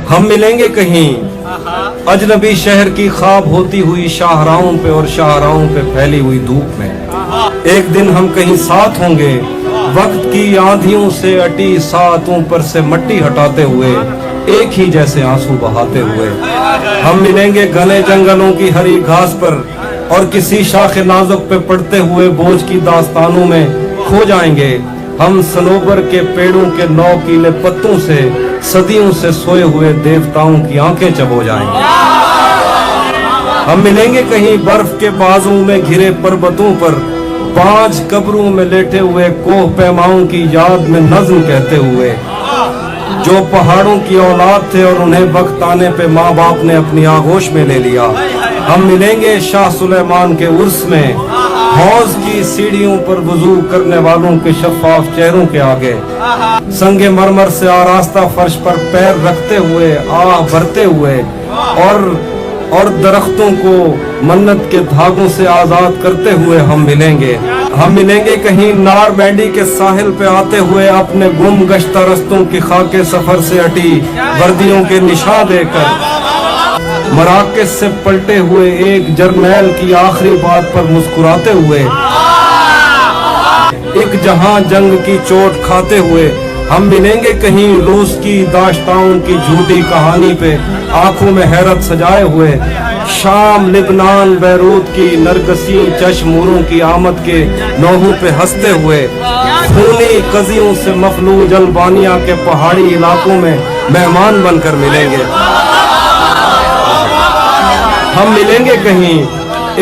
हम मिलेंगे कहीं अजनबी शहर की ख्वाब होती हुई शाहराहों पे और शाहराहों पे फैली हुई धूप में। एक दिन हम कहीं साथ होंगे, वक्त की आंधियों से अटी सातों पर से मट्टी हटाते हुए, एक ही जैसे आंसू बहाते हुए। हम मिलेंगे घने जंगलों की हरी घास पर और किसी शाख नाजुक पे पड़ते हुए बोझ की दास्तानों में खो जाएंगे। हम सनोबर के पेड़ों के नौकीले पत्तों से सदियों से सोए हुए देवताओं की आंखें चबो जाएंगे। हम मिलेंगे कहीं बर्फ के बाजों में घिरे पर्वतों पर, 5 कब्रों में लेटे हुए कोह पैमाओं की याद में नज्म कहते हुए, जो पहाड़ों की औलाद थे और उन्हें वक्त आने पे माँ बाप ने अपनी आगोश में ले लिया। हम मिलेंगे शाह सुलेमान के उर्स में, हौज की सीढ़ियों पर वुजू करने वालों के शफाफ चेहरों के आगे, संगे मरमर से आरास्ता फर्श पर पैर रखते हुए आह भरते हुए, और दरख्तों को मन्नत के धागों से आजाद करते हुए हम मिलेंगे। हम मिलेंगे कहीं नार बैंडी के साहिल पे आते हुए, अपने गुम गश्ता रस्तों की खाके सफर से अटी वर्दियों के निशान देकर, मराकज से पलटे हुए एक जर्नैल की आखिरी बात पर मुस्कुराते हुए, एक जहां जंग की चोट खाते हुए। हम मिलेंगे कहीं रूस की दाश्ताओं की झूठी कहानी पे आंखों में हैरत सजाए हुए, शाम लिबनान बैरूत की नरगसी चश्मूरों की आमद के नौहों पे हंसते हुए, खूनी कजियों से मफलूज अल्बानिया के पहाड़ी इलाकों में मेहमान बनकर मिलेंगे। हम मिलेंगे कहीं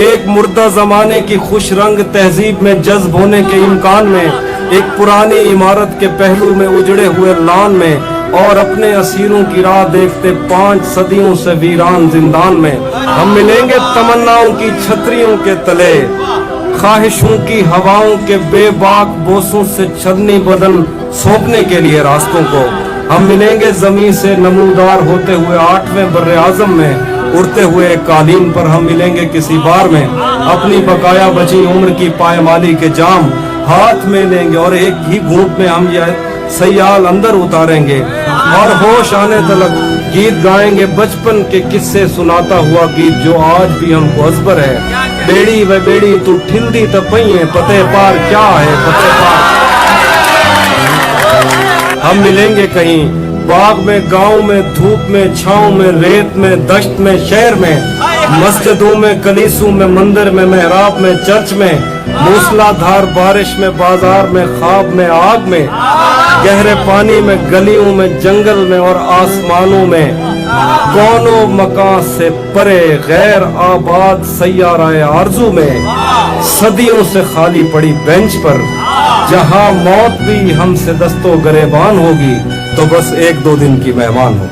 एक मुर्दा जमाने की खुश रंग तहजीब में जज्ब होने के इम्कान में, एक पुरानी इमारत के पहलू में उजड़े हुए लान में, और अपने असीरों की राह देखते 5 सदियों से वीरान जिंदान में। हम मिलेंगे तमन्नाओं की छतरियों के तले, ख्वाहिशों की हवाओं के बेबाक बोसों से छलनी बदन सौंपने के लिए रास्तों को। हम मिलेंगे जमीन से नमूदार होते हुए 8वें बर्रे आजम में, उड़ते हुए कालीन पर हम मिलेंगे किसी बार में, अपनी बकाया बची उम्र की पायमाली के जाम हाथ में लेंगे और एक ही घूंट में हम यह सयाल अंदर उतारेंगे, और होश आने तलक गीत गाएंगे बचपन के किस्से सुनाता हुआ गीत जो आज भी हमको अजबर है। बेड़ी व बेड़ी तू ठिल्दी तपइए, पते पार क्या है पते पार। हम मिलेंगे कहीं बाग में, गांव में, धूप में, छांव में, रेत में, दश्त में, शहर में, मस्जिदों में, कलीसों में, मंदिर में, मेहराब में, चर्च में, मूसलाधार बारिश में, बाजार में, ख्वाब में, आग में, गहरे पानी में, गलियों में, जंगल में और आसमानों में, कौनों मकान से परे गैर आबाद सैयाराए आरज़ू में, सदियों से खाली पड़ी बेंच पर, जहां मौत भी हमसे दस्तो गरेबान होगी तो बस 1-2 दिन की मेहमान हो।